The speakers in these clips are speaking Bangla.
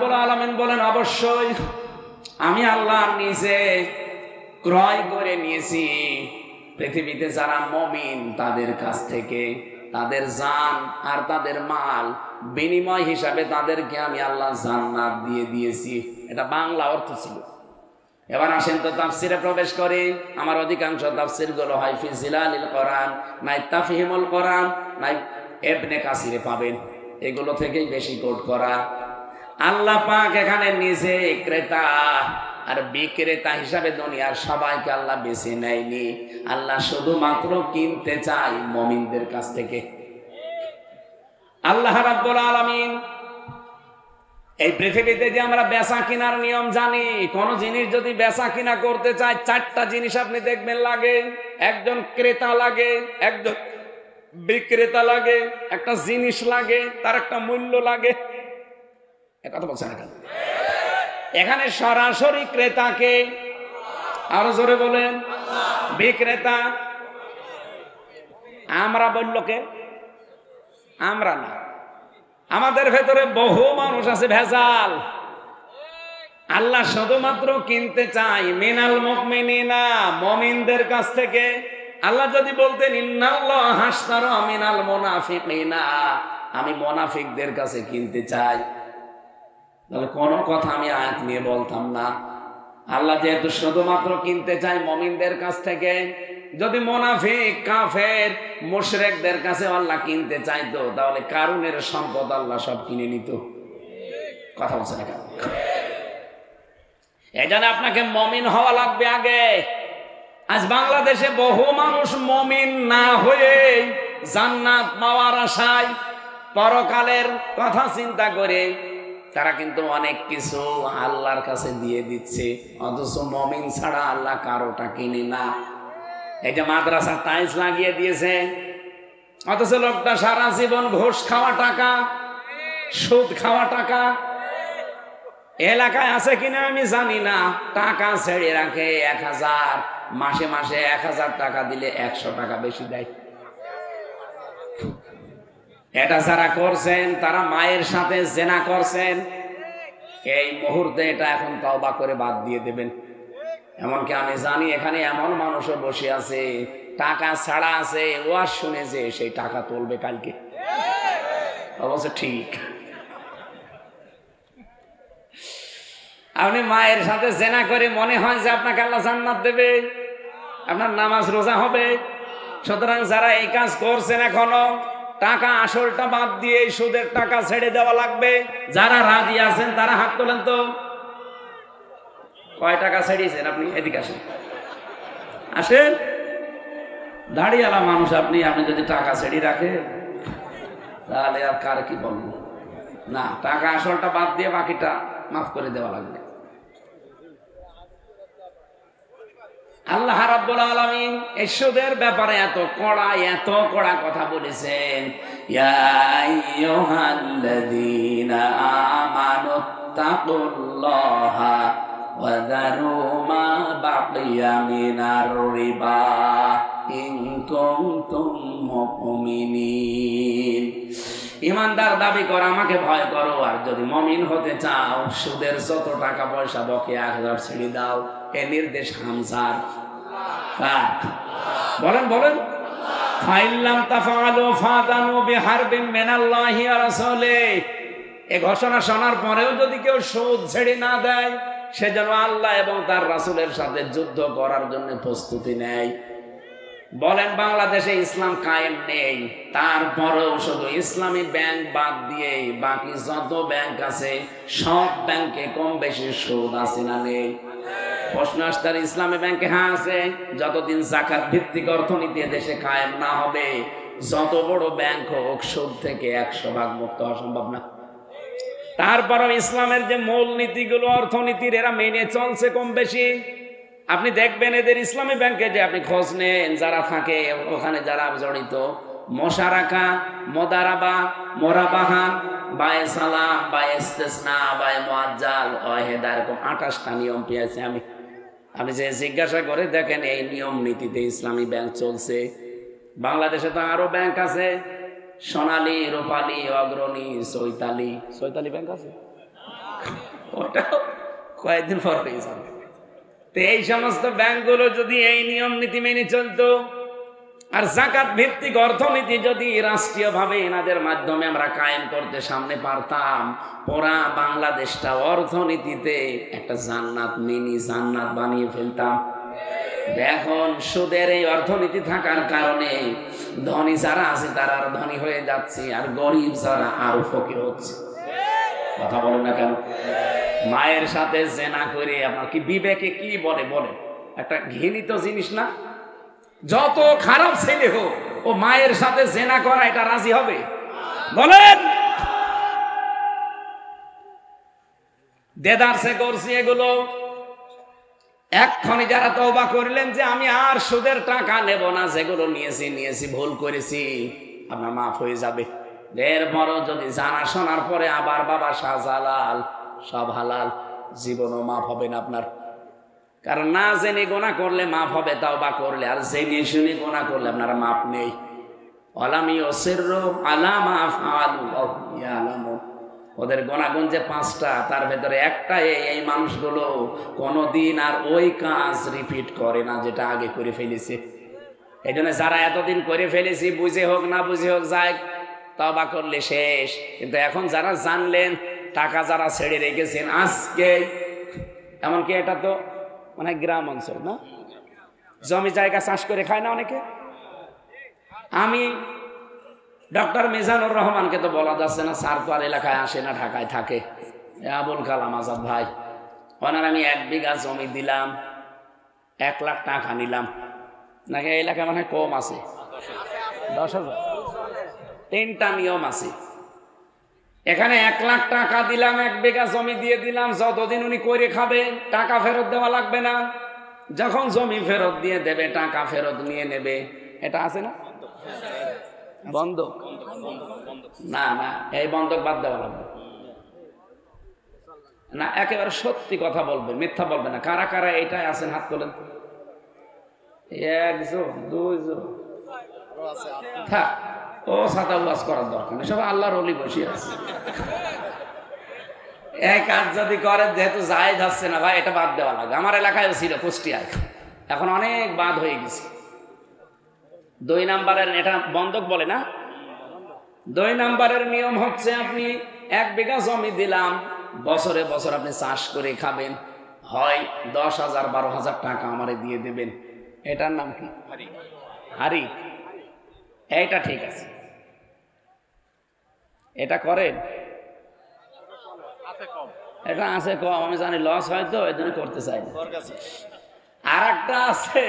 রাব্বুল আলামিন বলেন, অবশ্যই আমি আল্লাহ নিজে ক্রয় করে নিয়েছি পৃথিবীতে যারা মুমিন তাদের কাছ থেকে তাদের জান আর তাদের মাল বিনিময় হিসাবে তাদেরকে আমি আল্লাহ জান্নাত দিয়ে দিয়েছি। এটা বাংলা অর্থ ছিল। এবার আসেন তো তাফসিরে প্রবেশ করি। আমার অধিকাংশ তাফসির গুলো হয় ফি জিলালিল কোরআন, নাই তাফহিমুল কোরআন, নাই ইবনে কাসিরে পাবেন। এগুলো থেকেই বেশি কোট করা। আল্লাহ পাক এখানে নিজে ক্রেতা আর বিক্রেতা হিসাবে দুনিয়ার সবাইকে আল্লাহ বেছে নেয়নি। আল্লাহ শুধুমাত্র কিনতে চায় মুমিনদের কাছ থেকে। আল্লাহ রাব্বুল আলামিন এই পৃথিবীতে যে আমরা বেচা কিনার নিয়ম জানি, কোন জিনিস যদি বেচা কিনা করতে চায় চারটা জিনিস আপনি দেখবেন লাগে। একজন ক্রেতা লাগে, একজন বিক্রেতা লাগে, একটা জিনিস লাগে, তার একটা মূল্য লাগে। কথা বলছেন এখানে সরাসরি ক্রেতাকে, আরো জোরে বলেন, বিক্রেতা। আমরা বলল কে? আমরা না, আমাদের ভেতরে বহু মানুষ আছে ভেজাল। আল্লাহ শুধুমাত্র কিনতে চাই মিনাল মুমিনিনা, মুমিনদের কাছ থেকে। আল্লাহ যদি বলতেন ইন্নাল্লাহ হাশতারা মিনাল মুনাফিকিনা, আমি মুনাফিকদের কাছে কিনতে চাই, তাহলে কোনো কথা আমি আয়াত নিয়ে বলতাম না। আল্লাহ যেহেতু শুধুমাত্র কিনতে চাই মুমিনদের কাছ থেকে, যদি মুনাফিক কাফের মুশরিকদের কাছে আল্লাহ কিনতে চাইতো তাহলে কারুনের সম্পদ আল্লাহ সব কিনে নিত। কথা বলছে না কেন? এজন্য আপনাকে মুমিন হওয়া লাগবে আগে। আজ বাংলাদেশে বহু মানুষ মুমিন না হয়ে জান্নাত পাওয়ার আশায় পরকালের কথা চিন্তা করে তারা কিন্তু অনেক কিছু আল্লাহর কাছে দিয়ে দিচ্ছে, অথচ মুমিন ছাড়া আল্লাহ কারোটা কিনে না। এই যে মাদ্রাসা টাইলস লাগিয়ে দিয়েছে, অথচ লোকটা সারা জীবন ঘুষ খাওয়া টাকা, সুদ খাওয়া টাকা। এলাকায় আছে কিনা আমি জানি না, টাকা ছেড়ে রাখে 1000, মাসে মাসে 1000 টাকা দিলে 100 টাকা বেশি দেয়। এটা যারা করছেন তারা মায়ের সাথে জেনা করছেন, এই মুহূর্তে এটা এখন তওবা করে বাদ দিয়ে দেবেন। এমনকি আমি জানি এখানে এমন মানুষও বসে আছে টাকা ছাড়া আছে, ওয়াজ শুনেছে, সেই টাকা তুলবে কালকে। অবশ্য ঠিক, আপনি মায়ের সাথে জেনা করে মনে হয় যে আপনাকে আল্লাহ জান্নাত দেবে, আপনার নামাজ রোজা হবে। সুতরাং যারা এই কাজ করছেন এখনো টাকা আসলটা বাদ দিয়ে সুদের টাকা ছেড়ে দেওয়া লাগবে। যারা রাজি আছেন তারা হাত তোলেন তো। কয় টাকা ছেড়েছেন আপনি? এদিকে আসেন, আসেন। দাড়িওয়ালা মানুষ আপনি, আপনি যদি টাকা ছেড়ে রাখে তাহলে আর কার কি বলবো না। টাকা আসলটা বাদ দিয়ে বাকিটা মাফ করে দেওয়া লাগবে। আল্লাহ রাব্বুল আলামিন এই সুদের ব্যাপারে এত কড়া কথা বলেছেন। ইয়া আইয়ুহাল্লাযীনা আমানুত্তাকুল্লাহা ওয়া যারু মা বাকিয়া মিনার রিবা ইন কুনতুম মুমিনিন। ইমানদার দাবি করো, আমাকে ভয় করো, আর যদি মুমিন হতে চাও সুদের যত টাকা পয়সা বকেয়া ছেড়ে দাও। এ নির্দেশ হামজার। বলেন বলেন। ফাইল্লাম তাফআলু ফাদানু বিহারবিন মিনাল্লাহি ওয়া রাসূলিহি। এই ঘোষণা শোনার পরেও যদি কেউ সুদ ছেড়ে না দেয়, সে যেন আল্লাহ এবং তার রাসূলের সাথে যুদ্ধ করার জন্য প্রস্তুতি নেয়। বলেন বাংলাদেশে ইসলাম কায়েম নেই, তারপরেও শুধু ইসলামী ব্যাংক বাদ দিয়ে বাকি যত ব্যাংক আছে সব ব্যাংকে কম বেশি সুদ আছে না নেই? প্রশ্ন আসতে ইসলামী ব্যাংকে হ্যাঁ আছে। যতদিন যাকাত ভিত্তিক অর্থনীতি দেশে কায়েম না হবে, যত বড় ব্যাংক হোক সুদ থেকে 100% মুক্ত হওয়া সম্ভব না। তারপরেও ইসলামের যে মূল নীতিগুলো অর্থনীতির এরা মেনে চলছে কম বেশি। আপনি দেখবেন এদের ইসলামী ব্যাংকে যে আপনি খোঁজ নেন, যারা থাকে ওখানে যারা জড়িত, মোশারাকা, মোদারাবা, মোরাবাহা, বায়ে সালাম, বায়ে ইস্তেসনা, বায়ে মুআজ্জাল, ওয়াহিদা, এরকম 28টা নিয়ম পেয়েছি আমি। আপনি যে জিজ্ঞাসা করে দেখেন এই নিয়ম নীতিতে ইসলামী ব্যাংক চলছে। বাংলাদেশে তো আরো ব্যাংক আছে, সোনালী, রূপালী, অগ্রণী, চৈতালি ব্যাংক আছে। ওটাও কয়েকদিন পর পেয়ে যাবে। তো এই সমস্ত ব্যাংকগুলো যদি এই নিয়ম নীতি মেনে চলতো, আর যাকাত ভিত্তিক অর্থনীতি যদি রাষ্ট্রীয়ভাবে এনাদের মাধ্যমে আমরা কায়েম করতে সামনে পারতাম, পুরা বাংলাদেশটা অর্থনীতিতে একটা জান্নাত, মিনি জান্নাত বানিয়ে ফেলতাম। এখন সুদের এই অর্থনীতি থাকার কারণে ধনী যারা আছে তারা আর ধনী হয়ে যাচ্ছে, আর গরিব যারা আরো ফকির হচ্ছে। কথা বলেন না কেন? মায়ের সাথে জেনা করে আপনার কি বিবেকে কি বলে? বলে একটা ঘৃণিত জিনিস না? যত খারাপ ছেলে হোক, ও মায়ের সাথে জেনা করা এটা রাজি হবে? বলেন। দেদারসে করছি এগুলো। এক্ষণে যারা তওবা করলেন যে আমি আর সুদের টাকা নেব না, যেগুলো নিয়েছি ভুল করেছি, আপনার মাফ হয়ে যাবে। এরপরও যদি জানা শোনার পরে আবার বাবা শাহজালাল সব হালাল, জীবনও মাফ হবে না আপনার। কারণ না জেনে গোনা করলে মাফ হবে তওবা করলে, আর জেনে শুনে গোনা করলে আপনার মাফ নেই। ওয়ালাম ইউসিররু আলা মা ফাআলু ওয়া হুম ইয়ালামুন। ওদের গুনাহগুণ যে 5টা, তার ভেতরে একটা এই মানুষগুলো কোনোদিন আর ওই কাজ রিপিট করে না যেটা আগে করে ফেলেছে। এই জন্য যারা এতদিন করে ফেলেছি, বুঝে হোক না বুঝে হোক, যায় তওবা করলে শেষ। কিন্তু এখন যারা জানলেন, টাকা যারা ছেড়ে রেখেছেন আজকে, এমনকি এটা তো মানে গ্রাম অঞ্চল না, জমি জায়গা চাষ করে খায় না অনেকে। আমি ডক্টর মিজানুর রহমানকে তো বলা যাচ্ছে না, স্যার তো আর এলাকায় আসে না, ঢাকায় থাকে। আবুল কালাম আজাদ ভাই, ওনার আমি 1 বিঘা জমি দিলাম, 1 লাখ টাকা নিলাম। নাকি এলাকায় মানে কম আছে? 10,000। 3টা নিয়ম আছে এখানে। 1 লাখ টাকা দিলাম, 1 বিঘা জমি দিয়ে দিলাম, যতদিন উনি করে খাবে টাকা ফেরত দেওয়া লাগবে না। যখন জমি ফেরত দিয়ে দেবে, টাকা ফেরত নিয়ে নেবে। এটা আছে না? বন্ধক? না না, এই বন্ধক বাদ দেওয়া লাগবে না। একেবারে সত্যি কথা বলবে, মিথ্যা বলবে না। কারা কারা এইটাই আছেন হাত তোলেন? 1 জন 2 জন থাক, ও সাদা ওয়াজ করার দরকার নেই, সব আল্লাহর ওলি বসে আছে। এই কাজ যদি করে, যেহেতু যায় যাচ্ছে না ভাই, এটা বাদ দেওয়া লাগে। আমার এলাকায় ছিল কুষ্টিয়ায়, এখন অনেক বাদ হয়ে গেছে। 2 নাম্বারের, এটা বন্ধক বলে না। 2 নাম্বারের নিয়ম হচ্ছে, আপনি 1 বিঘা জমি দিলাম, বছরে বছর আপনি চাষ করে খাবেন, হয় 10,000 12,000 টাকা আমারে দিয়ে দেবেন। এটার নাম কি? হারি। এইটা ঠিক আছে, এটা করেন। এটা আছে কম, আমি জানি লস হয় তো এই জন্য করতে চাই না। আর একটা আছে,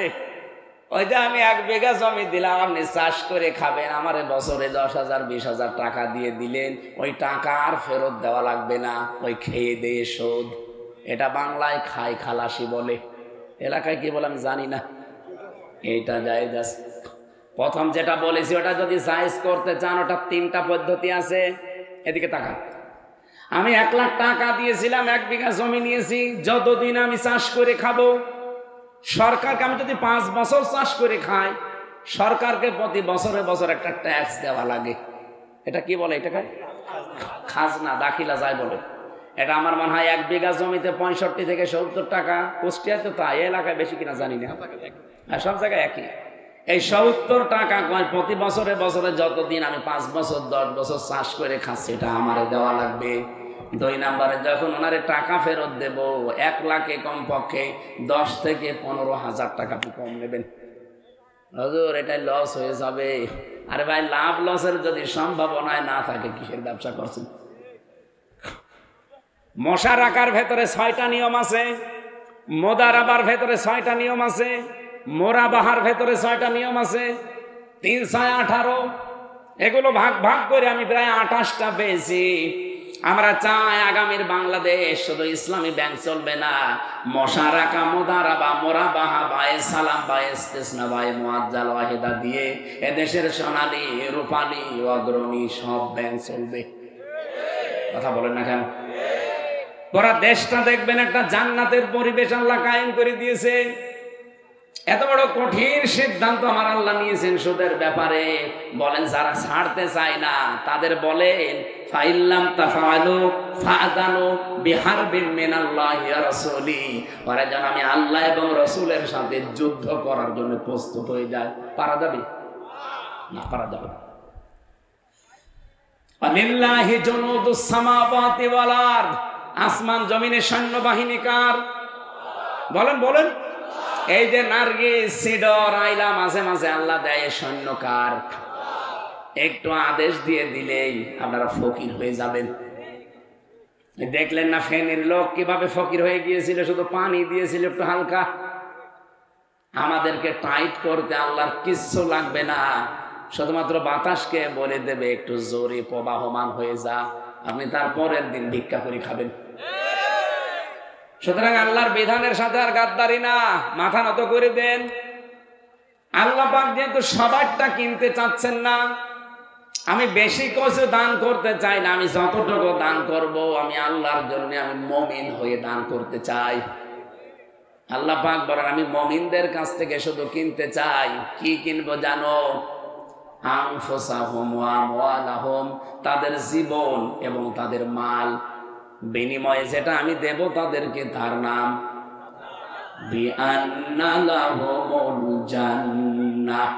ওই যে আমি 1 বিঘা জমি দিলাম, আপনি চাষ করে খাবেন, আমারে বছরে 10,000 20,000 টাকা দিয়ে দিলেন, ওই টাকা আর ফেরত দেওয়া লাগবে না, ওই খেয়ে দিয়ে শোধ। এটা বাংলায় খাই খালাসি বলে, এলাকায় কি বলে আমি জানি না। এইটা জায়েজ আছে। প্রথম যেটা বলেছি ওটা যদি জায়েজ করতে চান, ওটা 3টা পদ্ধতি আছে। এদিকে তাকান। আমি 1 লাখ টাকা দিয়েছিলাম, 1 বিঘা জমি নিয়েছি, যতদিন আমি চাষ করে খাবো, সরকারকে আমি যদি 5 বছর চাষ করে খাই, সরকারকে প্রতি বছরে বছর একটা ট্যাক্স দেওয়া লাগে। এটা কি বলে? এটাকে খাজনা, দাখিলা যায় বলে। এটা আমার মনে হয় 1 বিঘা জমিতে 65 থেকে 70 টাকা। কুষ্টিয়াতে তাই, এলাকায় বেশি কিনা জানি না, আর সব জায়গায় একই। এই 70 টাকা প্রতি বছরে বছরে যতদিন আমি 5 বছর 10 বছর চাষ করে খাচ্ছি, এটা আমারে দেওয়া লাগবে। 2 নাম্বারে যখন ওনারে টাকা ফেরত দেব, 1 লাখে কমপক্ষে 10 থেকে 15,000 টাকা আপনি কম নেবেন। হুজুর এটা লস হয়ে যাবে। আরে ভাই, লাভ লসের যদি সম্ভাবনায় না থাকে, কিসের ব্যবসা করছেন? মশা রাখার ভেতরে 6টা নিয়ম আছে, মোদারাবার ভেতরে 6টা নিয়ম আছে, মোরাবাহার ভেতরে 6টা নিয়ম আছে, 3 6 18। এগুলো ভাগ ভাগ করে আমি প্রায় 28টা পেয়েছি। আমরা চাই আগামীর বাংলাদেশ শুধু ইসলামী ব্যাংক চলবে না, মশা রাখা, মোদারাবা, মোরাবাহা, বায়ে সালাম, বায়ে ইস্তিসনা, বায়ে মুআজ্জাল ওয়াহিদা দিয়ে এদেশের সোনালী রূপালী অগ্রণী সব ব্যাংক চলবে। কথা বলেন না কেন? পুরা দেশটা দেখবেন একটা জান্নাতের পরিবেশ আল্লাহ কায়েম করে দিয়েছে। এত বড় কঠিন সিদ্ধান্ত আমার আল্লাহ নিয়েছেন সুদের ব্যাপারে। বলেন যারা ছাড়তে চায় না তাদের বলেন ফাইল্লাম তাফআলু ফাআযানু বিহারবিন মিনাল্লাহি ওয়া রাসূলি, ওরা যেন আমি আল্লাহ এবং রাসূলের সাথে যুদ্ধ করার জন্য প্রস্তুত হয়ে যায়। পারা যাবে না? পারা যাবে না। আলিল্লাহি জুনুদুস সামাওয়াতি ওয়াল আরদ, আসমান জমিনের সৈন্যবাহিনী কার? বলেন বলেন। এই যে নার্গিস সিডর আইলা মাঝে মাঝে আল্লাহ দেয় সৈন্য কার? একটু আদেশ দিয়ে দিলেই আপনারা ফকির হয়ে যাবেন। দেখলেন না ফেনীর লোক কিভাবে ফকির হয়ে গিয়েছিল? শুধু পানি দিয়েছিল একটু হালকা। আমাদেরকে টাইট করতে আল্লাহর কিচ্ছু লাগবে না, শুধুমাত্র বাতাসকে বলে দেবে একটু জোরে প্রবাহমান হয়ে যা, আপনি তার পরের দিন ভিক্ষা করে খাবেন। সুতরাং আল্লাহর বিধানের সাথে আর গাদ্দারি না, মাথা নত করে দেন। আল্লাহ পাক যেহেতু সবারটা কিনতে চাচ্ছেন না, আমি বেশি কিছু দান করতে চাই না, আমি যতটুকু দান করব আমি আল্লাহর জন্য, আমি মুমিন হয়ে দান করতে চাই। আল্লাহ পাক বলেন আমি মুমিনদের কাছ থেকে শুধু কিনতে চাই। কি কিনবো জানো? আনফুসাহুম ওয়া আমওয়ালাহুম, তাদের জীবন এবং তাদের মাল। বিনিময়ে যেটা আমি দেব তাদেরকে তার নাম বিআন্না লাহুমুল জান্নাহ।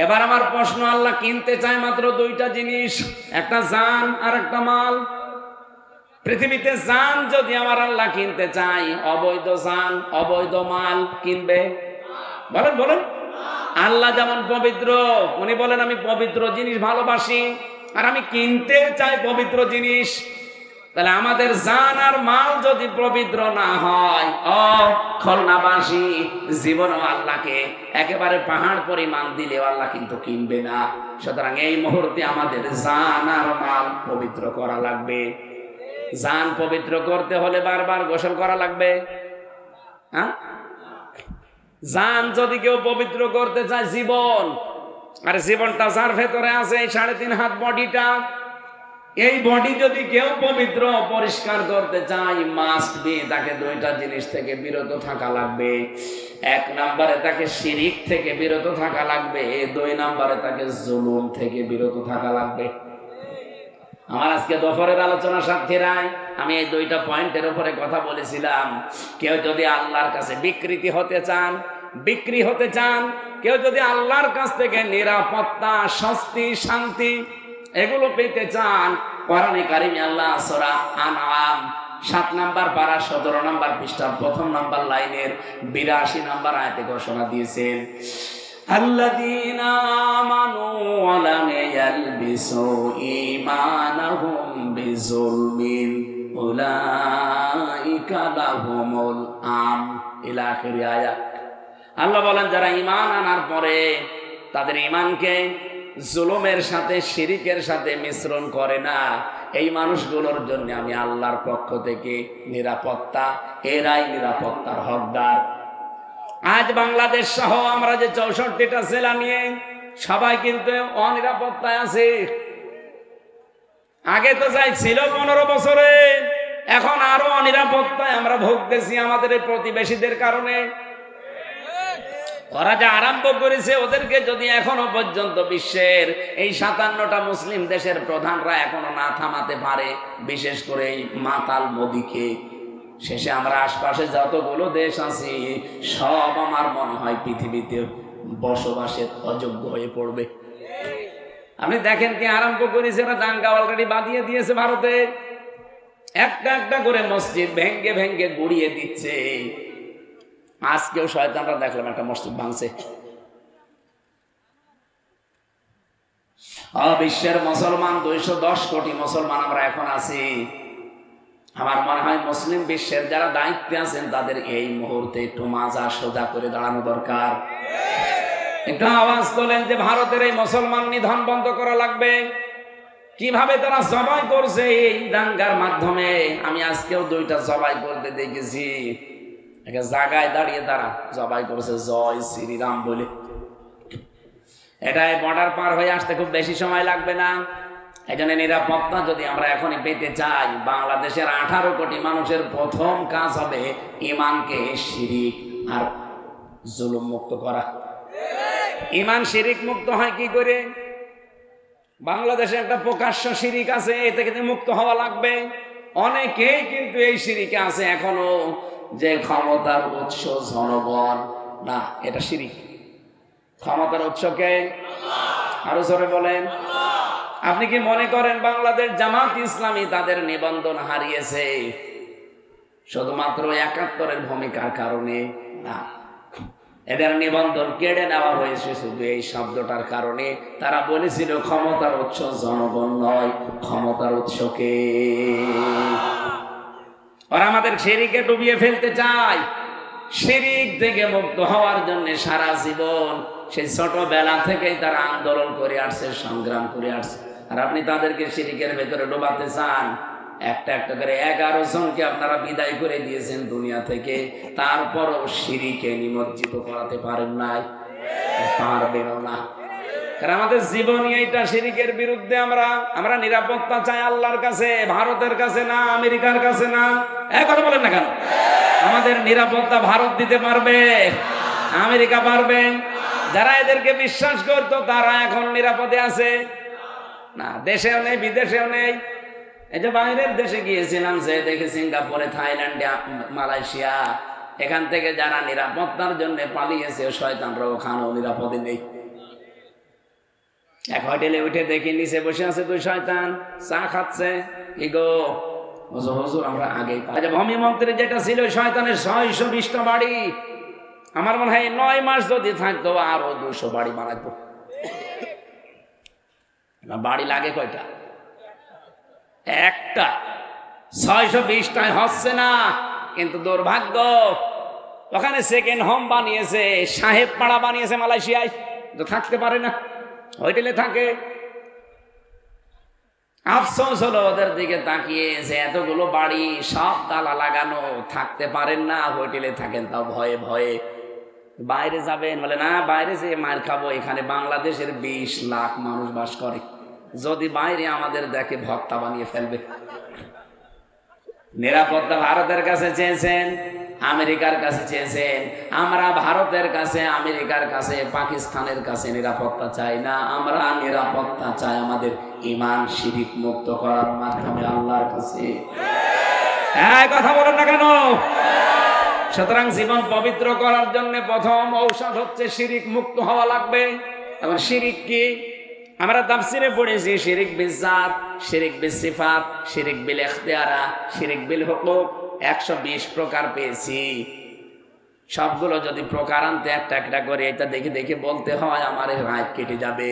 এবার আমার প্রশ্ন, আল্লাহ কিনতে চায় মাত্র দুইটা জিনিস, একটা জান আর একটা মাল। পৃথিবীতে জান যদি আমার আল্লাহ কিনতে চাই, অবৈধ জান অবৈধ মাল কিনবে? বলেন বলেন। আল্লাহ যেমন পবিত্র, উনি বলেন আমি পবিত্র জিনিস ভালোবাসি, আর আমি কিনতে চাই পবিত্র জিনিস। তাহলে আমাদের জান আর মাল যদি পবিত্র না হয়, খলনাবাসী জীবনও আল্লাহকে একেবারে পাহাড় পরিমাণ দিলেও আল্লাহ কিন্তু কিনবে না। সুতরাং এই মুহূর্তে আমাদের জান আর মাল পবিত্র করা লাগবে। জান পবিত্র করতে হলে বারবার গোসল করা লাগবে। হ্যাঁ, জান যদি কেউ পবিত্র করতে চায়, জীবন আর জীবনটা যার ভেতরে আছে, এই 3.5 হাত বডিটা, এই বডি যদি কেউ পবিত্র পরিষ্কার করতে চায়, মাস্ট বি তাকে দুইটা জিনিস থেকে বিরত থাকা লাগবে। 1 নম্বরে তাকে শিরিক থেকে বিরত থাকা লাগবে, 2 নম্বরে তাকে জুলুম থেকে বিরত থাকা লাগবে। আমার আজকে দুপুরের আলোচনা সাথীরাই আমি এই 2টা পয়েন্টের উপরে কথা বলেছিলাম। কেউ যদি আল্লাহর কাছে বিকৃতি হতে চান, বিক্রি হতে চান, কেউ যদি আল্লাহর কাছ থেকে নিরাপত্তা, স্বস্তি, শান্তি এগুলো পেতে চান, কোরআনে কারিমে আল্লাহ সূরা আনআম 7 নম্বর পারা 17 নম্বর পৃষ্ঠার 1ম নম্বর লাইনের 82 নম্বর আয়াতে ঘোষণা দিয়েছেন, আল্লাযীনা আমানু ওয়া লাম ইয়ালবিসু ঈমানাহুম বিযুলমিন উলাইকা লাহুমুল আম ইলা আখির আয়াত। আল্লাহ বলেন যারা ঈমান আনার পরে তাদের ঈমানকে জুলুমের সাথে, শিরিকের সাথে মিশ্রণ করে না, এই মানুষগুলোর জন্য আমি আল্লাহর পক্ষ থেকে নিরাপত্তা, এরাই নিরাপত্তার হকদার। আজ বাংলাদেশ সহ আমরা যে 64টা জেলা নিয়ে সবাই কিন্তু অনিরাপত্তায় আছে। আগে তো যাই ছিল 15 বছরে, এখন আরো অনিরাপত্তায় আমরা ভুগতেছি আমাদের এই প্রতিবেশীদের কারণে। ওরা যা আরম্ভ করেছে, ওদেরকে যদি এখনো পর্যন্ত বিশ্বের এই 57টা মুসলিম দেশের প্রধানরা এখনো না থামাতে পারে, বিশেষ করে এই মাতাল মোদিকে, শেষে আমরা আশপাশে যতগুলো দেশ আছি সব আমার মনে হয় পৃথিবীতে বসবাসের অযোগ্য হয়ে পড়বে। আপনি দেখেন কি আরম্ভ করেছে, ওরা দাঙ্গা অলরেডি বাঁধিয়ে দিয়েছে ভারতে। একটা একটা করে মসজিদ ভেঙ্গে ভেঙ্গে গুড়িয়ে দিচ্ছে। আজকেও শয়তানরা দেখলাম একটা মসজিদ ভাঙছে। বিশ্বের মুসলমান 210 কোটি মুসলমান আমরা এখন আছি। আমার মনে হয় মুসলিম বিশ্বের যারা দায়িত্বে আছেন তাদের এই মুহূর্তে একটু মাজা সোজা করে দাঁড়ানো দরকার। একটু আওয়াজ তোলেন যে ভারতের এই মুসলমান নিধন বন্ধ করা লাগবে। কিভাবে তারা জবাই করছে এই দাঙ্গার মাধ্যমে। আমি আজকেও 2টা জবাই করতে দেখেছি। একটা জায়গায় দাঁড়িয়ে তারা জবাই করেছে জয় শ্রীরাম বলে। এটাই বর্ডার পার হয়ে আসতে খুব বেশি সময় লাগবে না। এই জন্য নিরাপত্তা যদি আমরা এখনই পেতে চাই, বাংলাদেশের 18 কোটি মানুষের প্রথম কাজ হবে ইমানকে শিরিক আর জুলুম মুক্ত করা। ইমান শিরিক মুক্ত হয় কি করে? বাংলাদেশে একটা প্রকাশ্য শিরিক আছে, এ থেকে মুক্ত হওয়া লাগবে। অনেকেই কিন্তু এই শিরিকে আছে এখনো, যে ক্ষমতার উৎস জনগণ না, এটা শিরিক। ক্ষমতার উৎসকে আরো জোরে বলেন। আপনি কি মনে করেন বাংলাদেশ জামাত ইসলামী তাদের নিবন্ধন হারিয়েছে শুধুমাত্র ৭১-এর ভূমিকার কারণে? না, এদের নিবন্ধন কেড়ে নেওয়া হয়েছে শুধু এই শব্দটার কারণে। তারা বলেছিল ক্ষমতার উৎস জনগণ নয়, ক্ষমতার উৎসকে। ওরা আমাদের শিরিকে ডুবিয়ে ফেলতে চায়। শিরিক থেকে মুক্ত হওয়ার জন্য সারা জীবন, সেই ছোটবেলা থেকেই তারা আন্দোলন করে আসছে, সংগ্রাম করে আসছে। আর আপনি তাদেরকে শিরিকের ভেতরে ডোবাতে চান। একটা একটা করে 11 জনকে আপনারা বিদায় করে দিয়েছেন দুনিয়া থেকে, তারপরও শিরিকে নিমজ্জিত করাতে পারেন নাই, পারবেনও না। কারণ আমাদের জীবনই এইটা শিরিকের বিরুদ্ধে। আমরা নিরাপত্তা চাই আল্লাহর কাছে, ভারতের কাছে না, আমেরিকার কাছে না। কথা বলেন না কেন? আমাদের নিরাপত্তা ভারত দিতে পারবে, আমেরিকা পারবে? যারা এদেরকে বিশ্বাস করতো তারা এখন নিরাপদে আছে না, দেশেও নেই, বিদেশেও নেই। এই যে বাইরের দেশে গিয়েছিলাম, যে দেখে সিঙ্গাপুরে, থাইল্যান্ডে, মালয়েশিয়া, এখান থেকে যারা নিরাপত্তার জন্য পালিয়েছে, শয়তানরা ওখানেও নিরাপদে নেই। এক হোটেলে উঠে দেখি নিচে বসে আছে 2 শয়তান, চা খাচ্ছে। কি গো হুজুর, আমরা আগেই ভূমি মন্ত্রী যেটা ছিল শয়তানের 620টা বাড়ি। আমার মনে হয় 9 মাস যদি থাকতো আরো 200 বাড়ি বানাইতো। বাড়ি লাগে কয়টা? একটা। 620টায় হচ্ছে না। কিন্তু দুর্ভাগ্য, ওখানে সেকেন্ড হোম বানিয়েছে, সাহেব পাড়া বানিয়েছে মালয়েশিয়ায়, তো থাকতে পারে না, হোটেলে থাকে। আফসোস হলো ওদের দিকে তাকিয়ে, যে এতগুলো বাড়ি সব তালা লাগানো, থাকতে পারেন না, হোটেলে থাকেন তাও ভয়ে ভয়ে। বাইরে যাবেন বলে না, বাইরে যে মার খাবো, এখানে বাংলাদেশের 20 লাখ মানুষ বাস করে, যদি বাইরে আমাদের দেখে ভক্তা বানিয়ে ফেলবে। নিরাপত্তা ভারতের কাছে চেয়েছেন, আমেরিকার কাছে চেয়েছেন। আমরা ভারতের কাছে, আমেরিকার কাছে, পাকিস্তানের কাছে নিরাপত্তা চাই না। আমরা নিরাপত্তা চাই আমাদের ঈমান শিরিক মুক্ত করার মাধ্যমে আল্লাহর কাছে। কথা বলেন না কেন? সুতরাং জীবন পবিত্র করার জন্য প্রথম ঔষধ হচ্ছে শিরিক মুক্ত হওয়া লাগবে। এখন শিরিক কি? আমরা তাফসিরে পড়েছি, শিরিক বিল জাত, শিরিক বিল সিফাত, শিরিক বিল ইখতিয়ারা, শিরিক বিল হুকুক, 120 প্রকার পেয়েছি। সবগুলো যদি প্রকার আনতে একটা একটা করে এটা দেখে দেখে বলতে হয়, আমার এই রাত কেটে যাবে।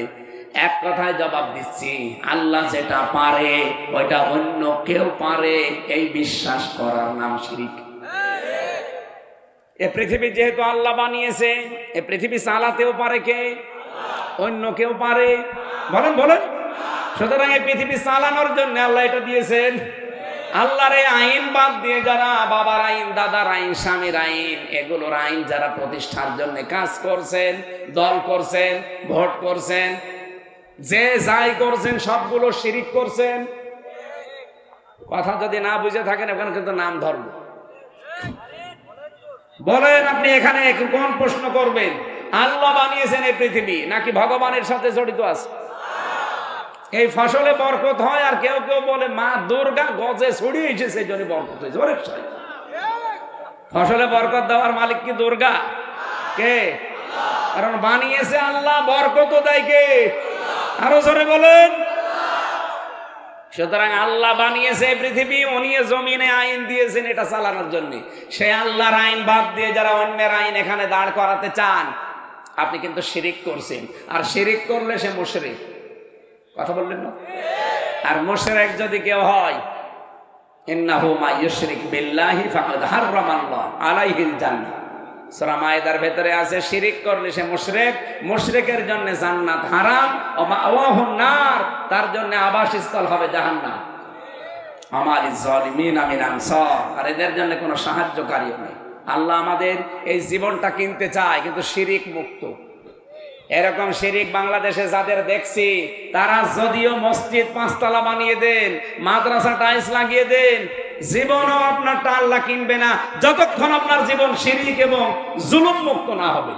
এক কথায় জবাব দিচ্ছি, আল্লাহ যেটা পারে ওইটা অন্য কেউ পারে, এই বিশ্বাস করার নাম শিরিক। এ পৃথিবী যেহেতু আল্লাহ বানিয়েছে, এ পৃথিবী চালাতেও পারে কে? অন্য কেউ পারে? বলেন বলেন। সুতরাং এই পৃথিবী চালানোর জন্য আল্লাহ এটা দিয়েছেন। আল্লাহর এই আইন বাদ দিয়ে যারা বাবার আইন, দাদার আইন, স্বামীর আইন, এগুলোর আইন যারা প্রতিষ্ঠার জন্য কাজ করছেন, দল করছেন, ভোট করছেন, যে যাই করছেন সবগুলো শিরিক করছেন। কথা যদি না বুঝে থাকেন ওখানে কিন্তু নাম ধর্ম। বলেন আপনি এখানে কোন প্রশ্ন করবেন? আল্লাহ বানিয়েছেন এই পৃথিবী নাকি ভগবানের সাথে জড়িত আছে? এই ফসলে বরকত হয়, আর কেউ কেউ বলে মা দুর্গা গজে ছড়িয়েছে সেই জন্য বরকত হয়েছে। ফসলে বরকত দেওয়ার মালিক কি দুর্গা? কে? কারণ বানিয়েছে আল্লাহ, বরকত দেয় কে? আরো জোরে বলেন। সুতরাং আল্লাহ বানিয়েছে পৃথিবী, উনি জমিনে আইন দিয়েছেন এটা চালানোর জন্য। সেই আল্লাহর আইন বাদ দিয়ে যারা অন্যের আইন এখানে দাঁড় করাতে চান, আপনি কিন্তু শিরিক করছেন। আর শিরিক করলে সে মুশরিক। কথা বললেন না? আর মুশরিক যদি কেউ হয়, ইন্নাহু মা ইউশরিক বিল্লাহি ফাকাদ হারামাল্লাহু আলাইহিল জান্নাহ। সূরা মায়েদার ভেতরে আছে, শিরিক করলে সে মুশরিক, মুশরিকের জন্য জান্নাত হারাম, ও মাওয়াহুন নার, তার জন্য আবাসস্থল হবে জাহান্নাম। আমালিজ জালিমিন মিন আনসার, আর এদের জন্য কোনো সাহায্যকারীও নেই। আল্লাহ আমাদের এই জীবনটা কিনতে চায়, কিন্তু শিরিক মুক্ত। এরকম শিরিক বাংলাদেশে যাদের দেখছি, তারা যদিও মসজিদ 5 তলা বানিয়ে দেন, মাদ্রাসা টাইলস লাগিয়ে দেন, জীবনও আপনারটা আল্লাহ কিনবে না যতক্ষণ আপনার জীবন শিরক এবং জুলুম মুক্ত না হবে।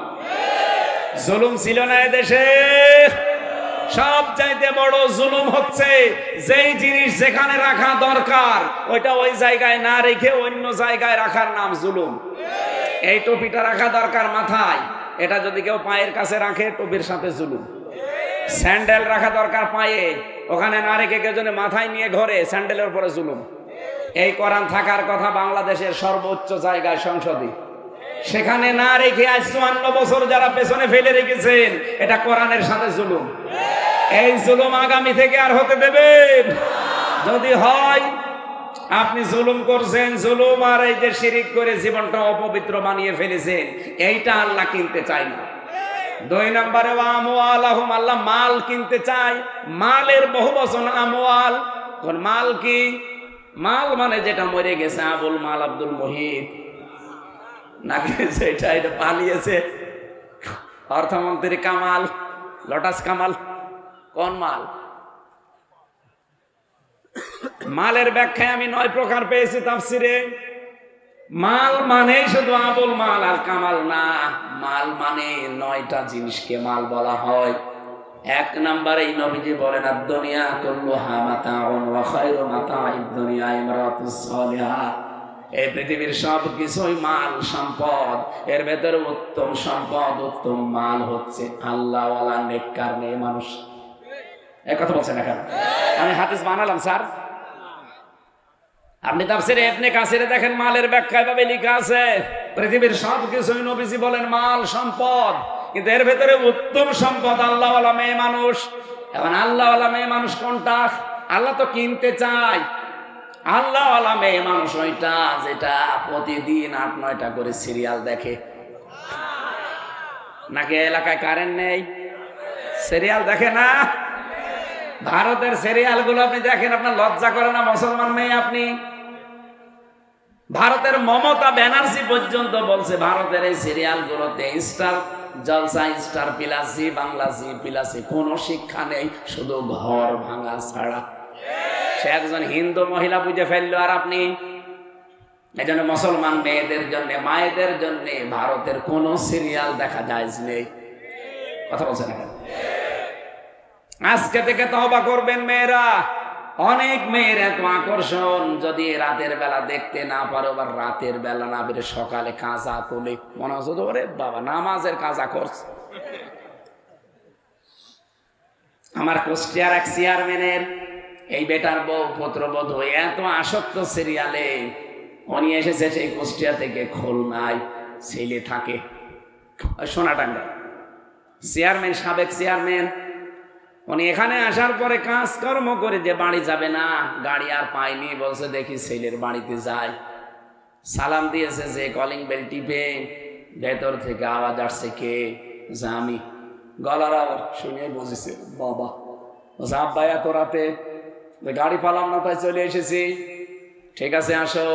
জুলুম ছিল না এদেশে, সব চাইতে বড় জুলুম হচ্ছে যেই জিনিস যেখানে রাখা দরকার ওইটা ওই জায়গায় না রেখে অন্য জায়গায় রাখার নাম জুলুম। এই টুপিটা রাখা দরকার মাথায়, এটা যদি কেউ পায়ের কাছে রাখে টুপির সাথে জুলুম। স্যান্ডেল রাখা দরকার পায়ে, ওখানে না রেখে কেউ যদি মাথায় নিয়ে ঘরে, স্যান্ডেলের উপরে জুলুম। এই কোরআন থাকার কথা বাংলাদেশের সর্বোচ্চ জায়গায় সংসদে, সেখানে না রেখে আজ 54 বছর যারা পেছনে ফেলে রেখেছেন, এটা কোরআনের সাথে জুলুম। এই জুলুম আগামী থেকে আর হতে দেবেন? যদি হয় আপনি জুলুম করছেন, জুলুম আর এই যে শিরিক করে জীবনটা অপবিত্র বানিয়ে ফেলেছেন, এইটা আল্লাহ কিনতে চায় না। 2 নম্বরে আমওয়ালাহুম, আল্লাহ মাল কিনতে চায়। মালের বহুবচন আমওয়াল। কোন মাল কি? মাল মানে যেটা মরে গেছে, আবুল মাল আব্দুল মুহিত নাকি যেটা এটা পালিয়েছে, অর্থমন্ত্রী কামাল, লটাস কামাল, কোন মাল? মালের ব্যাখ্যায় আমি 9 প্রকার পেয়েছি তাফসিরে। মাল মানে শুধু আবুল মাল আর কামাল না, মাল মানে 9টা জিনিসকে মাল বলা হয়। 1 নম্বরে নবীজি বলেন আদ-দুনিয়া কুল্লুহা মাতাউন ওয়া খায়রু মাতাঈদ দুনিয়া ইমরাতুস সালিহা। এই পৃথিবীর সব কিছুই মাল সম্পদ, এর ভেতরে উত্তম সম্পদ, উত্তম মাল হচ্ছে আল্লাহওয়ালা নেককার মেয়ে মানুষ। এক কথা বলছেন এখন? আমি হাদিস বানালাম স্যার। আপনি তাফসিরে ইবনে কাসিরে দেখেন, মালের ব্যাখ্যা এভাবে লেখা আছে, পৃথিবীর সব কিছুই নবীজি বলেন মাল সম্পদ, কিন্তু এর ভেতরে উত্তম সম্পদ আল্লাহওয়ালা মেয়ে মানুষ। এখন আল্লাহওয়ালা মেয়ে মানুষ কোনটা? আল্লাহ তো কিনতে চায়। আল্লাহওয়ালা মেয়ে মানুষ ওইটা যেটা প্রতিদিন 8-9টা করে সিরিয়াল দেখে। নাকি এলাকায় কারেন্ট নেই, সিরিয়াল দেখে না? ভারতের সিরিয়াল গুলো আপনি দেখেন, আপনার লজ্জা করে না? মুসলমান মেয়ে আপনি। ভারতের মমতা ব্যানার্জি পর্যন্ত বলছে ভারতের এই সিরিয়াল গুলোতে স্টার জলসা, স্টার প্লাসি, বাংলা জি প্লাসি কোনো শিক্ষা নেই, শুধু ঘর ভাঙা ছাড়া। সে একজন হিন্দু মহিলা বুঝে ফেললো, আর আপনি। এই জন্য মুসলমান মেয়েদের জন্য, মায়েদের জন্য ভারতের কোন সিরিয়াল দেখা যায় নেই। কথা বলছেন এখন? আজকে থেকে তওবা করবেন মেয়েরা। অনেক মেয়ের এত আকর্ষণ, যদি রাতের বেলা দেখতে না পারো, বা রাতের বেলা না বেরে সকালে কাজা তোলে, মনে হচ্ছে ওরে বাবা নামাজের কাজা করছে। আমার কুষ্টিয়ার এক চেয়ারম্যানের এই বেটার বউ পুত্রবধূ এত আসক্ত সিরিয়ালে, উনি এসেছে সেই কুষ্টিয়া থেকে খুলনায়, ছেলে থাকে সোনাডাঙ্গা। চেয়ারম্যান, সাবেক চেয়ারম্যান, উনি এখানে আসার পরে কাজকর্ম করে যে বাড়ি যাবে না, গাড়ি আর পায়নি, বলছে দেখি ছেলের বাড়িতে যায়। সালাম দিয়েছে, যে কলিং বেল টিপে ভেতর থেকে আওয়াজ আসছে, কে? আমি। গলার আওয়াজ শুনে বুঝেছে বাবা। বলছে আব্বা এত রাতে? গাড়ি পালাম না, তাই চলে এসেছি। ঠিক আছে আসো।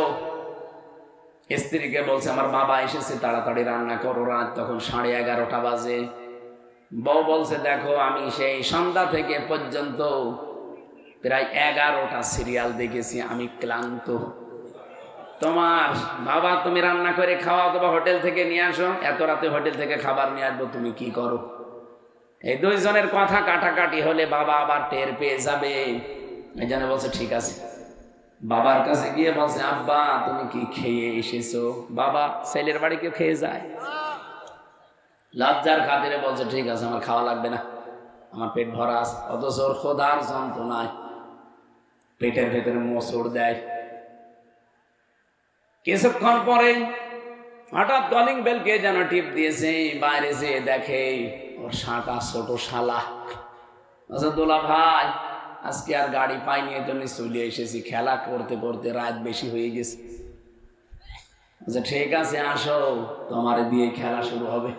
স্ত্রীকে বলছে আমার বাবা এসেছে, তাড়াতাড়ি রান্না করো। রাত তখন 11:30 বাজে। বউ বলছে দেখো আমি সেই সন্ধ্যা থেকে পর্যন্ত প্রায় 11টা সিরিয়াল দেখেছি, আমি ক্লান্ত। তোমার বাবা তুমি রান্না করে খাওয়া অথবা হোটেল থেকে নিয়ে আসো, এত রাতে হোটেল থেকে খাবার নিয়ে আসবো, তুমি কি করো? এই 2 জনের কথা কাটাকাটি হলে বাবা আবার টের পেয়ে যাবে। এই জন্য বলছে ঠিক আছে। বাবার কাছে গিয়ে বলছে আব্বা তুমি কি খেয়ে এসেছো? বাবা ছেলের বাড়ি কেউ খেয়ে যায়? লজ্জার খাতিরে বলছে ঠিক আছে, আমার খাওয়া লাগবে না, আমার পেট ভরা আছে। অথচ ওর খোদার যন্ত্রণায় পেটের ভেতরে মোচড় দেয়। কিছুক্ষণ পরে হঠাৎ কলিং বেল কে যেন টিপ দিয়েছে, বাইরে যেয়ে দেখে ওর শাটা ছোট শালা। আচ্ছা দোলা ভাই আজকে আর গাড়ি পাইনি, এই জন্য চলে এসেছি, খেলা করতে করতে রাত বেশি হয়ে গেছে। আচ্ছা ঠিক আছে আসো, তোমার দিয়ে খেলা শুরু হবে।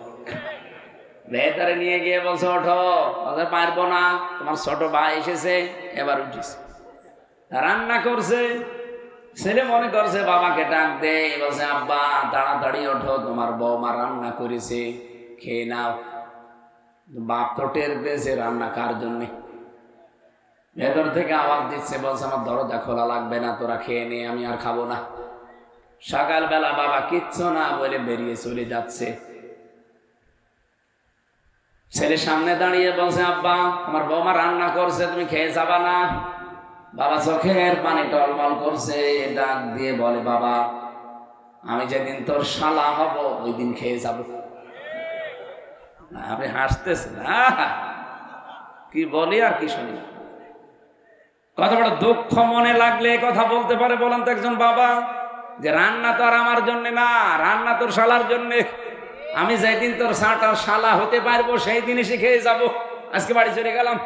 ভেতরে নিয়ে গিয়ে বলছে ওঠো। বলছে পারবো না, তোমার ছোট ভাই এসেছে, এবার উঠিস। রান্না করছে, ছেলে মনে করছে বাবাকে ডাক দে। বলছে আব্বা তাড়াতাড়ি ওঠো, তোমার বৌমা রান্না করেছে, খেয়ে নাও। বাপ তো টের পেয়েছে রান্না কার জন্যে। ভেতর থেকে আওয়াজ দিচ্ছে, বলছে আমার দরজা খোলা লাগবে না, তোরা খেয়ে নে, আমি আর খাবো না। সকালবেলা বাবা কিচ্ছু না বলে বেরিয়ে চলে যাচ্ছে। ছেলে সামনে দাঁড়িয়ে বলছে, আব্বা আমার বৌমা রান্না করছে, তুমি খেয়ে যাবা না? বাবা চোখের পানি টলমল করছে, ডাক দিয়ে বলে, বাবা আমি যেদিন তোর শালা হব ওই দিন খেয়ে যাব। আপনি হাসতেছেন, কি বলি আর কি শুনি। কত বড় দুঃখ মনে লাগলে কথা বলতে পারে বলেন তো একজন বাবা, যে রান্না তো আর আমার জন্য না, রান্না তোর শালার জন্যে। আমি যেদিন তোর শালা হতে পারবো সেই দিনই খেয়ে যাব। আজকে বাড়ি চলে গেলাম।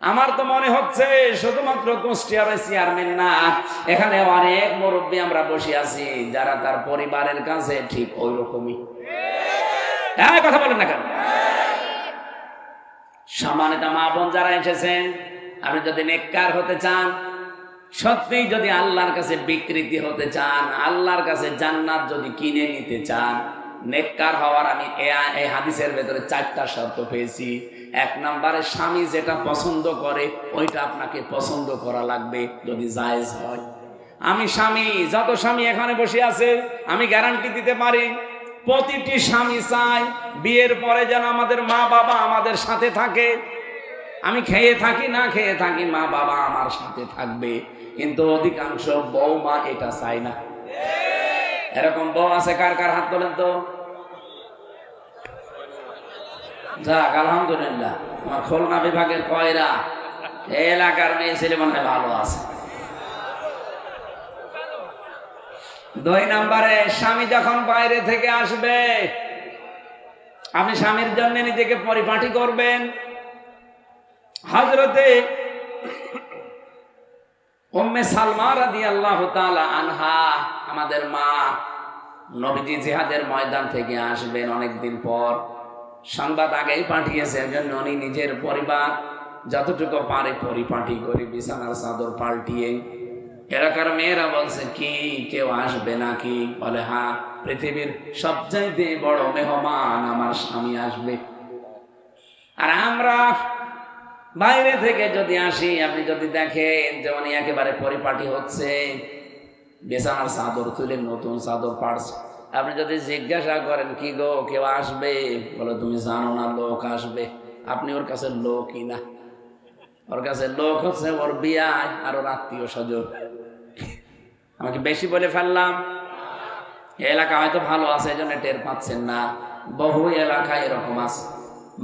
আমার তো মনে হচ্ছে শুধুমাত্র কুষ্টিয়ার চেয়ারম্যান না, এখানে অনেক মুরব্বী আমরা বসে আছি যারা তার পরিবারের কাছে ঠিক ওই রকমই। কথা বলেন না কেন? সম্মানিত মা বোন যারা এসেছেন, আপনি যদি নেককার হতে চান, সত্যি যদি আল্লাহর কাছে বিকৃতি হতে চান, আল্লাহর কাছে জান্নাত যদি কিনে নিতে চান, নেককার হওয়ার আমি এই হাদিসের ভেতরে 4টা শর্ত পেয়েছি। 1 নম্বরে স্বামী যেটা পছন্দ করে ওইটা আপনাকে পছন্দ করা লাগবে যদি জায়েজ হয়। আমি স্বামী, যত স্বামী এখানে বসে আছে আমি গ্যারান্টি দিতে পারি, প্রতিটি স্বামী চায় বিয়ের পরে যেন আমাদের মা বাবা আমাদের সাথে থাকে। আমি খেয়ে থাকি না খেয়ে থাকি, মা বাবা আমার সাথে থাকবে। কিন্তু অধিকাংশ বৌমা এটা চায় না। এরকম বউ আছে কার কার? হাত তোলেন তো। যাক আলহামদুলিল্লাহ, আমার খুলনা বিভাগের কয়রা এলাকার মেয়ে ছেলে মনে হয় ভালো আছে। 2 নম্বরে স্বামী যখন বাইরে থেকে আসবে, আপনি স্বামীর জন্য নিজেকে পরিপাটি করবেন। হযরতে উম্মে সালমা রাদিয়াল্লাহু তাআলা আনহা, আমাদের মা, নবীজি জিহাদের ময়দান থেকে আসবেন অনেকদিন পর, সংবাদ আগেই পাঠিয়েছে, জন্য উনি নিজের পরিবার যতটুকু পারে পরিপাটি করে বিছানার চাদর পাল্টিয়ে। এলাকার মেয়েরা বলছে, কি কেউ আসবে নাকি? বলে, হ্যাঁ, পৃথিবীর সবচাইতে বড় মেহমান আমার স্বামী আসবে। আর আমরা বাইরে থেকে যদি আসি, আপনি যদি দেখেন যে উনি একেবারে পরিপাটি হচ্ছে, বিছানার চাদর তুলে নতুন চাদর পাড়ছে, আপনি যদি জিজ্ঞাসা করেন, কি গো কেউ আসবে? বলে, তুমি জানো না লোক আসবে। আপনি ওর কাছে লোকই না, ওর কাছে লোক হচ্ছে ওর বিয়ায় আর ওর আত্মীয় স্বজন। আমাকে বেশি বলে ফেললাম? এলাকা হয়তো ভালো আছে, এই জন্য টের পাচ্ছেন না, বহু এলাকায় এরকম আছে।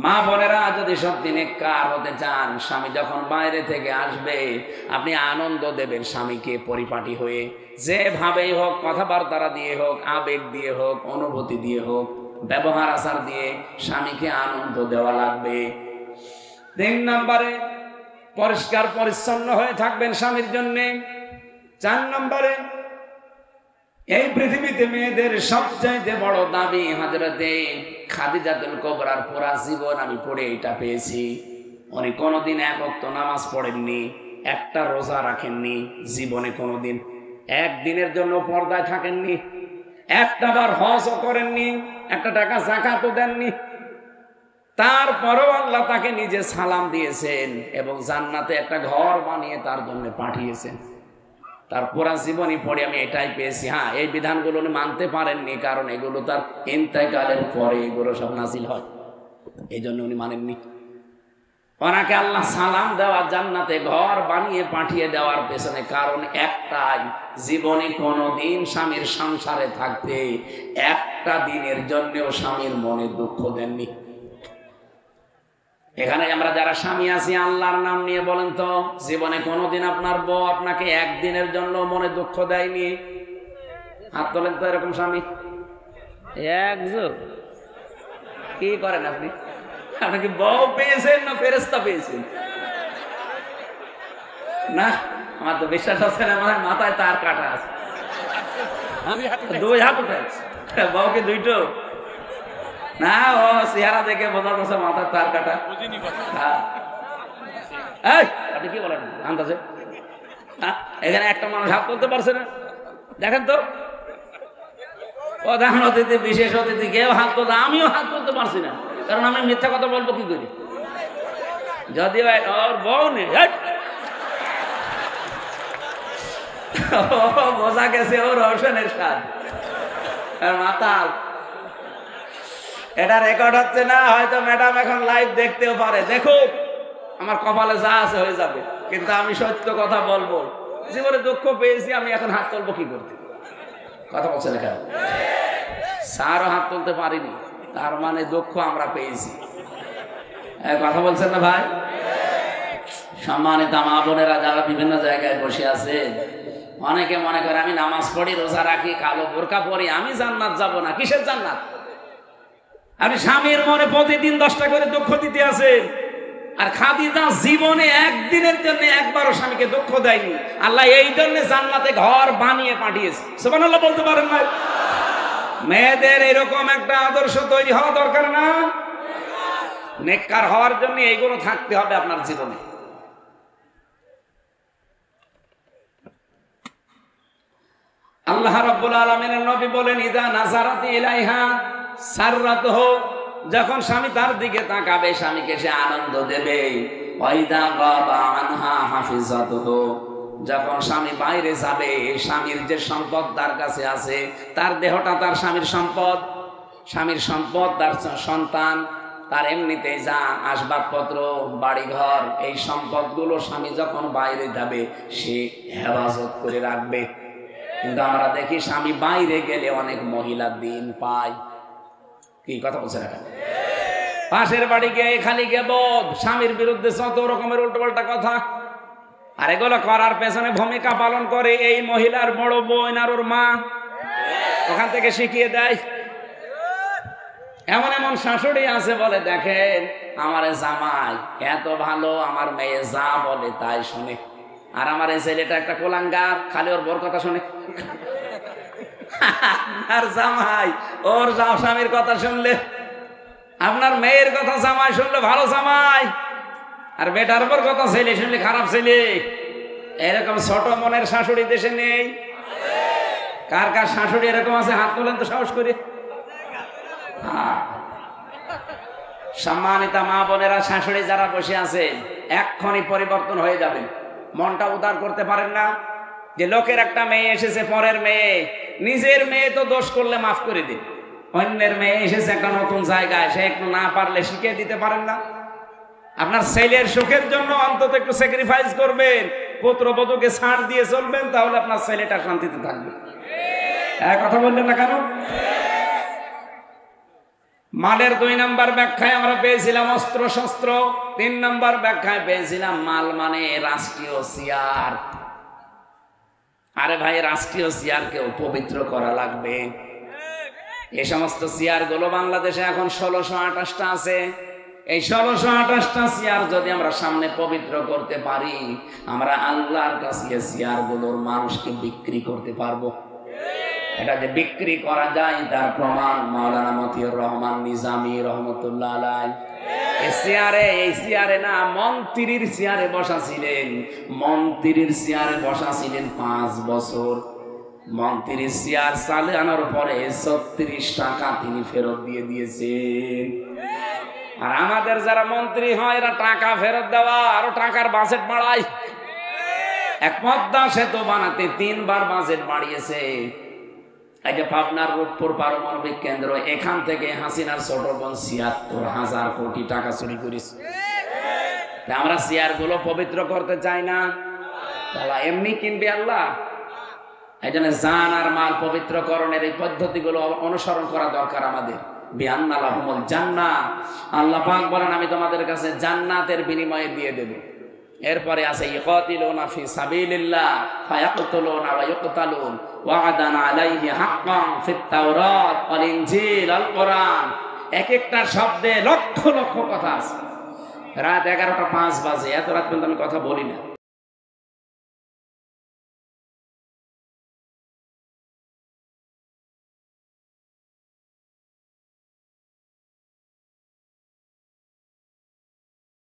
মা বোনেরা যদি সত্যি নেককার হতে চান, স্বামী যখন বাইরে থেকে আসবে আপনি আনন্দ দেবেন স্বামীকে পরিপাটি হয়ে, যেভাবেই হোক, কথাবার্তা দিয়ে হোক, আবেগ দিয়ে হোক, অনুভূতি দিয়ে হোক, ব্যবহার আচার দিয়ে স্বামীকে আনন্দ দেওয়া লাগবে। 3 নম্বরে পরিষ্কার পরিচ্ছন্ন হয়ে থাকবেন স্বামীর জন্য। 4 নম্বরে এই পৃথিবীতে মেয়েদের সবচাইতে বড় দাবি, হযরতে খাদিজাতুল কুবরার পুরা জীবন আমি পড়ে এটা পেয়েছি, উনি কোনোদিন 1 ওয়াক্ত নামাজ পড়েননি, একটা রোজা রাখেননি, জীবনে কোনোদিন একদিনের জন্য পর্দায় থাকেননি, একটাবার হজও করেননি, একটা টাকা যাকাতও দেননি। তারপরেও আল্লাহ তাকে নিজে সালাম দিয়েছেন এবং জান্নাতে একটা ঘর বানিয়ে তার জন্য পাঠিয়েছেন। তার পুরা জীবনী পড়ে আমি এটাই পেয়েছি। হ্যাঁ, এই বিধানগুলো উনি মানতে পারেননি, কারণ এগুলো তার ইন্তেকালের পরে এগুলো সব নাজিল হয়, এই জন্য উনি মানেননি। ওনাকে আল্লাহ সালাম দেওয়া, জান্নাতে ঘর বানিয়ে পাঠিয়ে দেওয়ার পেছনে কারণ একটাই, জীবনে কোনোদিন স্বামীর সংসারে থাকতে একটা দিনের জন্যও স্বামীর মনে দুঃখ দেননি। এখানে আমরা যারা স্বামী আছি, আল্লাহর নাম নিয়ে বলেন তো, জীবনে কোনোদিন আপনার বউ আপনাকে একদিনের জন্য মনে দুঃখ দেয়নি? হাত তোলেন তো এরকম স্বামী। একজন কি করেন আপনি? আপনাকে বউ পেয়েছেন না ফেরেশতা পেয়েছেন? না, আমার তো বিশ্বাস হচ্ছে না, আমার মাথায় তার কাটা আছে। 2 হাত উঠেছে, বউকে 2টো না, ও চেহারা দেখে বোঝা যাচ্ছে মাথার তার কাটা। আপনি কি বলেন আন্দাজে? এখানে একটা মানুষ হাত তুলতে পারছে না, দেখেন তো। প্রধান অতিথি, বিশেষ অতিথি কেউ হাত তুলতে, আমিও হাত তুলতে পারছি না, কারণ আমি মিথ্যা কথা বলবো কি করি? যদি ওর বউ নেই, বোঝা গেছে ওর রওশনের স্বাদ মাতাল। এটা রেকর্ড হচ্ছে না, হয়তো ম্যাডাম এখন লাইভ দেখতেও পারে, দেখো আমার কপালে যা আছে হয়ে যাবে, কিন্তু আমি সত্য কথা বলবো, জীবনে দুঃখ পেয়েছি, আমি এখন হাত তুলবো কি করতে? কথা বলছে না কেন? স্যারও হাত তুলতে পারিনি, তার মানে দুঃখ আমরা পেয়েছি। কথা বলছেন না ভাই? সম্মানিত মা বোনেরা যারা বিভিন্ন জায়গায় বসে আছেন, অনেকে মনে করে আমি নামাজ পড়ি, রোজা রাখি, কালো বোরকা পরি, আমি জান্নাত যাব না। কিসের জান্নাত? আপনি স্বামীর মনে প্রতিদিন 10টা করে দুঃখ দিতে আছেন, আর খাদিজা জীবনে একদিনের জন্য একবারও স্বামীকে দুঃখ দেয়নি। আল্লাহ এই জন্য জান্নাতে ঘর বানিয়ে পাঠিয়েছে। সুবহানাল্লাহ বলতে পারেন না? মেয়েদের এরকম একটা আদর্শ তৈরি হওয়া দরকার না? নেককার হওয়ার জন্য এইগুলো থাকতে হবে আপনার জীবনে। আল্লাহ রাব্বুল আলামিনের নবী বলেন, ইদা নাজারাতি ইলাইহা সাররাতহু, যখন স্বামী তার দিকে তাকাবে স্বামীকে সে আনন্দ দেবে। ওয়াইদা গাবা আনহা হাফিজাতুহু, যখন স্বামী বাইরে যাবে স্বামীর যে সম্পদ তার কাছে আছে, তার দেহটা তার স্বামীর সম্পদ, স্বামীর সম্পদ তার সন্তান, তার এমনিতেই যা আসবাবপত্র, বাড়িঘর, এই সম্পদগুলো স্বামী যখন বাইরে যাবে সে হেফাজত করে রাখবে। কিন্তু আমরা দেখি স্বামী বাইরে গেলে অনেক মহিলা দিন পায়। কি কথা বলছে না? পাশের বাড়ি গিয়ে খালি গেবদ, স্বামীর বিরুদ্ধে যত রকমের উল্টোপাল্টা কথা, আর এগুলো করার পেছনে ভূমিকা পালন করে এই মহিলার বড় বোন আর ওর মা, ওখান থেকে শিখিয়ে দেয়। এমন এমন শাশুড়ি আছে বলে, দেখেন আমার জামাই এত ভালো, আমার মেয়ে যা বলে তাই শুনে, আর আমার এই ছেলেটা একটা কোলাঙ্গার, খালি ওর বউর কথা শুনে। আর জামাই ওর স্বামীর কথা শুনলে, আপনার মেয়ের কথা জামাই শুনলে ভালো জামাই, আর বেটার উপর কথা ছেলে শুনলে খারাপ ছেলে। এরকম ছোট মনের শাশুড়ি দেশে নেই? কার কার শাশুড়ি এরকম আছে হাত তোলেন তো সাহস করে। সম্মানিতা মা বোনেরা, শাশুড়ি যারা বসে আছে এক্ষুনি পরিবর্তন হয়ে যাবেন। মনটা উদার করতে পারেন না যে লোকের একটা মেয়ে এসেছে, পরের মেয়ে, নিজের মেয়ে তো দোষ করলে মাফ করে দিন, অন্যের মেয়ে এসেছে একটা নতুন জায়গায়, সে একটু না পারলে শিখিয়ে দিতে পারেন না? আপনার ছেলের সুখের জন্য অন্তত একটু স্যাক্রিফাইস করবেন, পুত্রবধূকে ছাড় দিয়ে চলবেন, তাহলে আপনার ছেলেটা শান্তিতে থাকবে। কথা বললেন না কেন? মালের 2 নম্বর ব্যাখ্যায় আমরা পেয়েছিলাম অস্ত্র শস্ত্র, 3 নম্বর ব্যাখ্যায় পেয়েছিলাম মাল মানে রাষ্ট্রীয় চেয়ার। আরে ভাই, রাষ্ট্রীয় চেয়ারকেও পবিত্র করা লাগবে। এই সমস্ত চেয়ার গুলো বাংলাদেশে এখন 1628টা আছে। এই 1628টা চেয়ার যদি আমরা সামনে পবিত্র করতে পারি, আমরা আল্লাহর কাছে চেয়ার গুলোর মানুষকে বিক্রি করতে পারবো। এটা যে বিক্রি করা যায় তার প্রমাণ মাওলানা মতিউর রহমান নিজামী রহমতুল্লাহ আলাইহি এই চেয়ারে না, মন্ত্রীর চেয়ারে বসা ছিলেন, মন্ত্রীর চেয়ারে বসা ছিলেন 5 বছর। মন্ত্রীর চেয়ার চালানোর পরে 36 টাকা তিনি ফেরত দিয়ে দিয়েছেন। আর আমাদের যারা মন্ত্রী হয় এরা টাকা ফেরত দেওয়া, আরো টাকার বাজেট বাড়ায়। এক পদ্মা সেতু বানাতে 3 বার বাজেট বাড়িয়েছে। এই যে পাবনার রূপপুর পারমাণবিক কেন্দ্র, এখান থেকে হাসিনার ছোট বোন ৭৬,০০০ কোটি টাকা চুরি করেছে। আমরা চেয়ার গুলো পবিত্র করতে চাই না, তাহলে এমনি কিনবে আল্লাহ? এই জন্য জান আর মাল পবিত্রকরণের এই পদ্ধতিগুলো অনুসরণ করা দরকার আমাদের। বিআন্না লাহুমুল জান্নাহ, আল্লাহ পাক বলেন আমি তোমাদের কাছে জান্নাতের বিনিময়ে দিয়ে দেব। এরপরে আছে ইকাতিলুনা ফি সাবিলিল্লাহ ফায়াকতুলুনা ওয়া ইউকতালুন ওয়া'দান আলাইহি হাক্কান ফিত তাওরাত ওয়াল ইনজিল আল কোরআন। এক একটা শব্দে লক্ষ লক্ষ কথা আছে। রাত 11টা 5 বাজে, এত রাত পর্যন্ত আমি কথা বলি না।